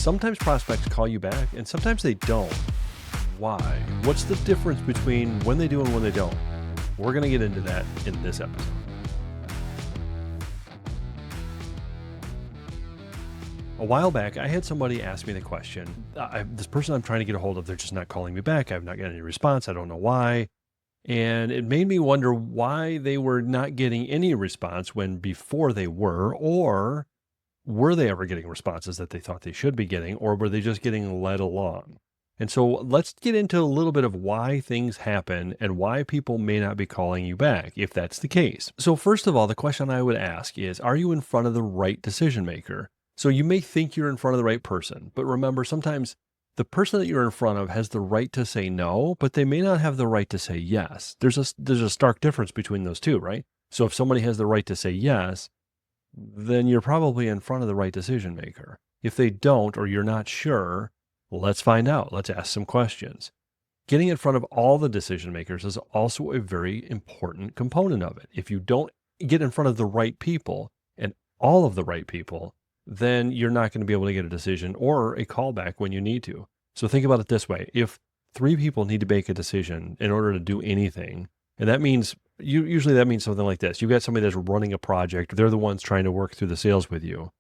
Sometimes prospects call you back and sometimes they don't. Why? What's the difference between when they do and when they don't? We're going to get into that in this episode. A while back, I had somebody ask me the question, this person I'm trying to get a hold of, they're just not calling me back. I've not got any response. I don't know why. And it made me wonder why they were not getting any response when before they were they ever getting responses that they thought they should be getting, or were they just getting led along? And so let's get into a little bit of why things happen and why people may not be calling you back, if that's the case. So first of all, the question I would ask is, are you in front of the right decision maker? So you may think you're in front of the right person, but remember, sometimes the person that you're in front of has the right to say no, but they may not have the right to say yes. There's a stark difference between those two, right? So if somebody has the right to say yes, then you're probably in front of the right decision maker. If they don't, or you're not sure, let's find out. Let's ask some questions. Getting in front of all the decision makers is also a very important component of it. If you don't get in front of the right people and all of the right people, then you're not going to be able to get a decision or a callback when you need to. So think about it this way. If 3 people need to make a decision in order to do anything, and that means, usually that means something like this. You've got somebody that's running a project. They're the ones trying to work through the sales with you.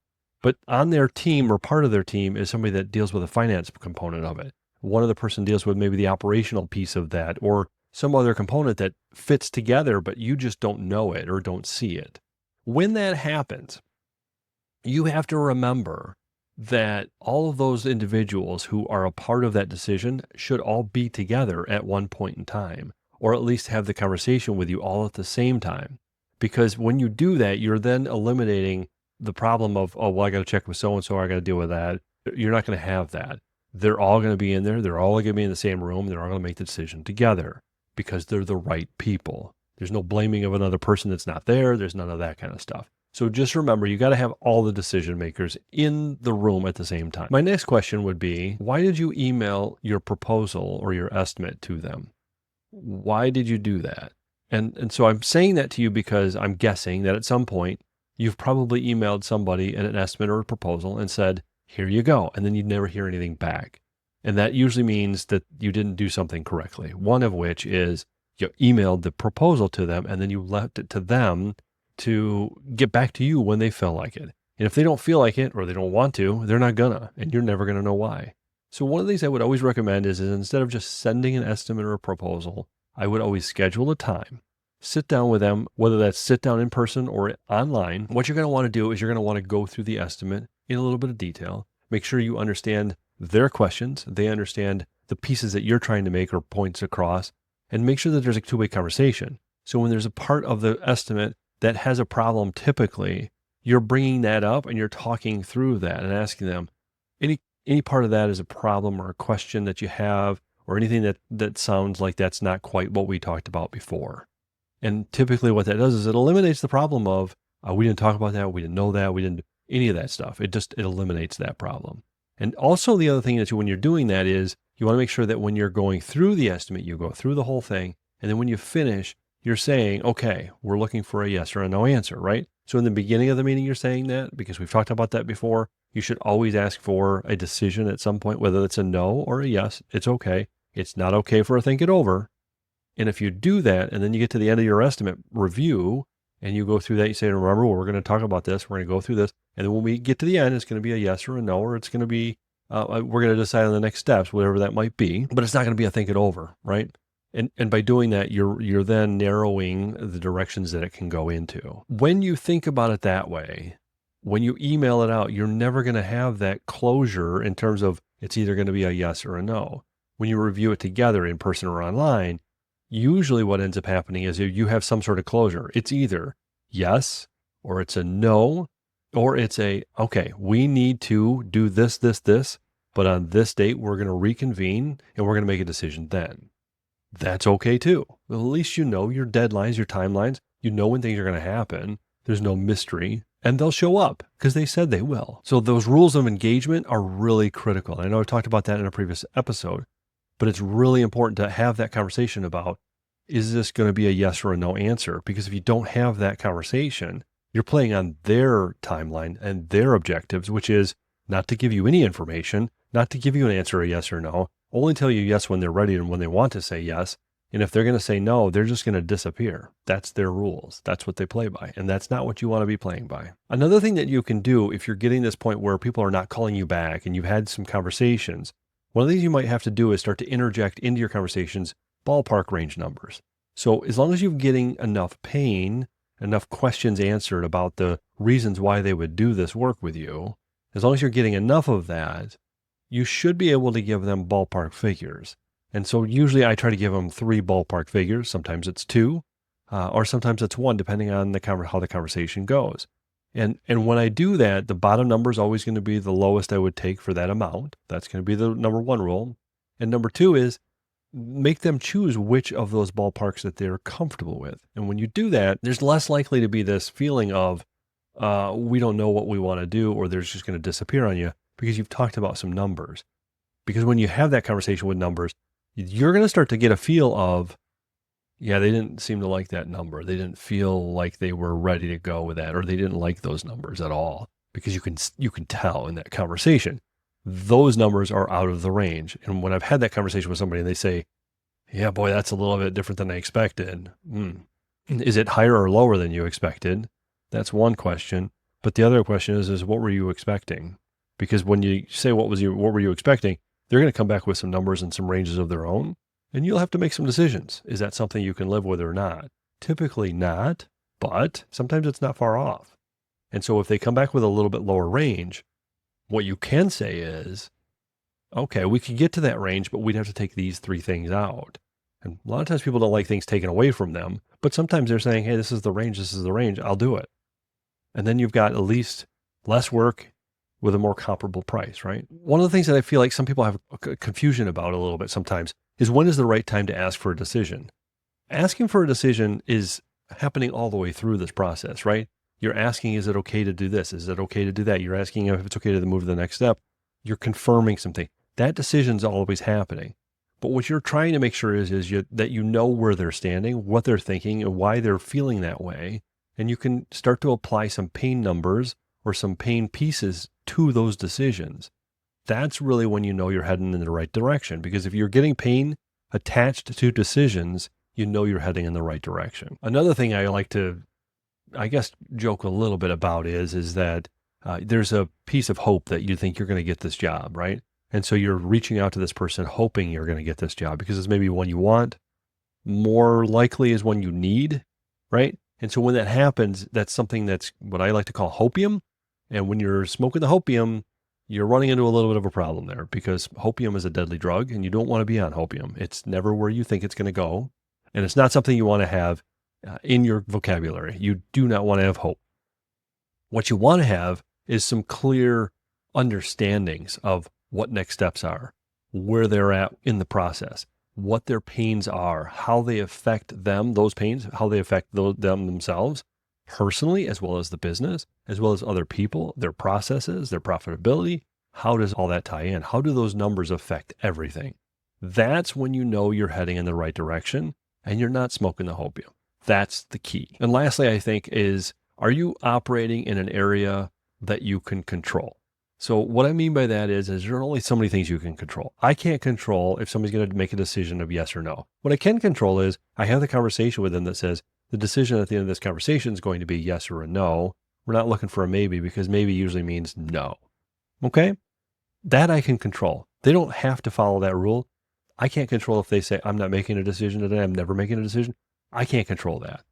But on their team, or part of their team, is somebody that deals with the finance component of it. One other person deals with maybe the operational piece of that, or some other component that fits together, but you just don't know it or don't see it. When that happens, you have to remember that all of those individuals who are a part of that decision should all be together at one point in time, or at least have the conversation with you all at the same time. Because when you do that, you're then eliminating the problem of, oh, well, I got to check with so-and-so, I got to deal with that. You're not going to have that. They're all going to be in there. They're all going to be in the same room. They're all going to make the decision together because they're the right people. There's no blaming of another person that's not there. There's none of that kind of stuff. So just remember, you got to have all the decision makers in the room at the same time. My next question would be, why did you email your proposal or your estimate to them? Why did you do that? And so I'm saying that to you because I'm guessing that at some point you've probably emailed somebody an estimate or a proposal and said, here you go. And then you never hear anything back. And that usually means that you didn't do something correctly. One of which is you emailed the proposal to them and then you left it to them to get back to you when they feel like it. And if they don't feel like it or they don't want to, they're not gonna, and you're never gonna know why. So one of the things I would always recommend is instead of just sending an estimate or a proposal, I would always schedule a time, sit down with them, whether that's sit down in person or online. What you're gonna wanna do is you're gonna wanna go through the estimate in a little bit of detail, make sure you understand their questions, they understand the pieces that you're trying to make or points across, and make sure that there's a two-way conversation. So when there's a part of the estimate that has a problem, typically you're bringing that up and you're talking through that and asking them any part of that is a problem or a question that you have or anything that sounds like that's not quite what we talked about before. And typically what that does is it eliminates the problem of, we didn't talk about that, we didn't know that, we didn't any of that stuff. It eliminates that problem. And also the other thing is when you're doing that is you want to make sure that when you're going through the estimate, you go through the whole thing. And then when you finish, you're saying, okay, we're looking for a yes or a no answer, right? So in the beginning of the meeting, you're saying that because we've talked about that before. You should always ask for a decision at some point, whether it's a no or a yes. It's okay. It's not okay for a think it over. And if you do that, and then you get to the end of your estimate review, and you go through that, you say, remember, we're going to talk about this. We're going to go through this. And then when we get to the end, it's going to be a yes or a no, or it's going to be, we're going to decide on the next steps, whatever that might be. But it's not going to be a think it over, right? And by doing that, you're then narrowing the directions that it can go into. When you think about it that way, when you email it out, you're never going to have that closure in terms of it's either going to be a yes or a no. When you review it together in person or online, usually what ends up happening is you have some sort of closure. It's either yes, or it's a no, or it's a, okay, we need to do this, but on this date, we're going to reconvene and we're going to make a decision then. That's okay too. Well, at least you know your deadlines, your timelines. You know when things are going to happen. There's no mystery. And they'll show up because they said they will. So those rules of engagement are really critical. I know I've talked about that in a previous episode, but it's really important to have that conversation about, is this going to be a yes or a no answer? Because if you don't have that conversation, you're playing on their timeline and their objectives, which is not to give you any information, not to give you an answer, a yes or no, only tell you yes when they're ready and when they want to say yes. And if they're going to say no, they're just going to disappear. That's their rules. That's what they play by. And that's not what you want to be playing by. Another thing that you can do if you're getting this point where people are not calling you back and you've had some conversations, one of the things you might have to do is start to interject into your conversations ballpark range numbers. So as long as you're getting enough pain, enough questions answered about the reasons why they would do this work with you, as long as you're getting enough of that, you should be able to give them ballpark figures. And so usually I try to give them 3 ballpark figures. Sometimes it's 2, or sometimes it's 1, depending on how the conversation goes. And when I do that, the bottom number is always going to be the lowest I would take for that amount. That's going to be the number 1 rule. And number 2 is make them choose which of those ballparks that they're comfortable with. And when you do that, there's less likely to be this feeling of, we don't know what we want to do, or they're just going to disappear on you because you've talked about some numbers. Because when you have that conversation with numbers, you're going to start to get a feel of, yeah, they didn't seem to like that number. They didn't feel like they were ready to go with that, or they didn't like those numbers at all, because you can tell in that conversation, those numbers are out of the range. And when I've had that conversation with somebody and they say, yeah, boy, that's a little bit different than I expected. Is it higher or lower than you expected? That's one question. But the other question is what were you expecting? Because when you say what were you expecting, they're going to come back with some numbers and some ranges of their own, and you'll have to make some decisions. Is that something you can live with or not? Typically not, but sometimes it's not far off. And so if they come back with a little bit lower range, what you can say is, okay, we could get to that range, but we'd have to take these 3 things out. And a lot of times people don't like things taken away from them, but sometimes they're saying, hey, this is the range, I'll do it. And then you've got at least less work with a more comparable price, right? One of the things that I feel like some people have a confusion about a little bit sometimes is, when is the right time to ask for a decision? Asking for a decision is happening all the way through this process, right? You're asking, is it okay to do this? Is it okay to do that? You're asking if it's okay to move to the next step. You're confirming something. That decision's always happening. But what you're trying to make sure is that you know where they're standing, what they're thinking, and why they're feeling that way. And you can start to apply some pain numbers or some pain pieces to those decisions. That's really when you know you're heading in the right direction. Because if you're getting pain attached to decisions, you know you're heading in the right direction. Another thing I like to, I guess, joke a little bit about is that there's a piece of hope that you think you're going to get this job, right? And so you're reaching out to this person hoping you're going to get this job because it's maybe one you want, more likely is one you need, right? And so when that happens, that's something that's what I like to call hopium. And when you're smoking the hopium, you're running into a little bit of a problem there, because hopium is a deadly drug and you don't want to be on hopium. It's never where you think it's going to go. And it's not something you want to have in your vocabulary. You do not want to have hope. What you want to have is some clear understandings of what next steps are, where they're at in the process, what their pains are, how they affect them, those pains, how they affect them themselves personally, as well as the business, as well as other people, their processes, their profitability. How does all that tie in? How do those numbers affect everything? That's when you know you're heading in the right direction and you're not smoking the hopium. That's the key. And lastly, I think is, are you operating in an area that you can control? So what I mean by that is there are only so many things you can control. I can't control if somebody's going to make a decision of yes or no. What I can control is I have the conversation with them that says the decision at the end of this conversation is going to be yes or a no. We're not looking for a maybe, because maybe usually means no. Okay? That I can control. They don't have to follow that rule. I can't control if they say, I'm not making a decision today, I'm never making a decision. I can't control that.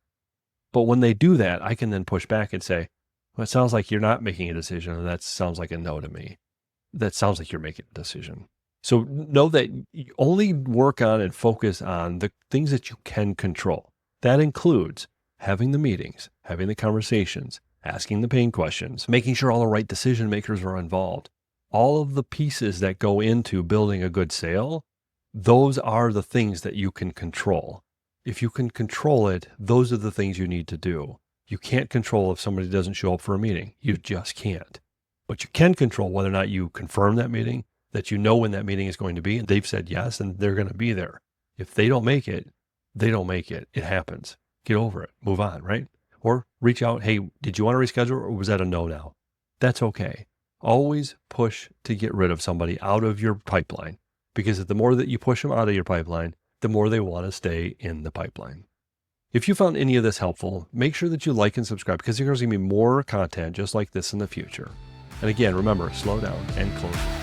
But when they do that, I can then push back and say, well, it sounds like you're not making a decision, and that sounds like a no to me. That sounds like you're making a decision. So know that you only work on and focus on the things that you can control. That includes having the meetings, having the conversations, asking the pain questions, making sure all the right decision makers are involved. All of the pieces that go into building a good sale, those are the things that you can control. If you can control it, those are the things you need to do. You can't control if somebody doesn't show up for a meeting. You just can't. But you can control whether or not you confirm that meeting, that you know when that meeting is going to be, and they've said yes, and they're going to be there. If they don't make it, they don't make it. It happens. Get over it. Move on, right? Or reach out. Hey, did you want to reschedule, or was that a no now? That's okay. Always push to get rid of somebody out of your pipeline, because the more that you push them out of your pipeline, the more they want to stay in the pipeline. If you found any of this helpful, make sure that you like and subscribe, because there's going to be more content just like this in the future. And again, remember, slow down and close.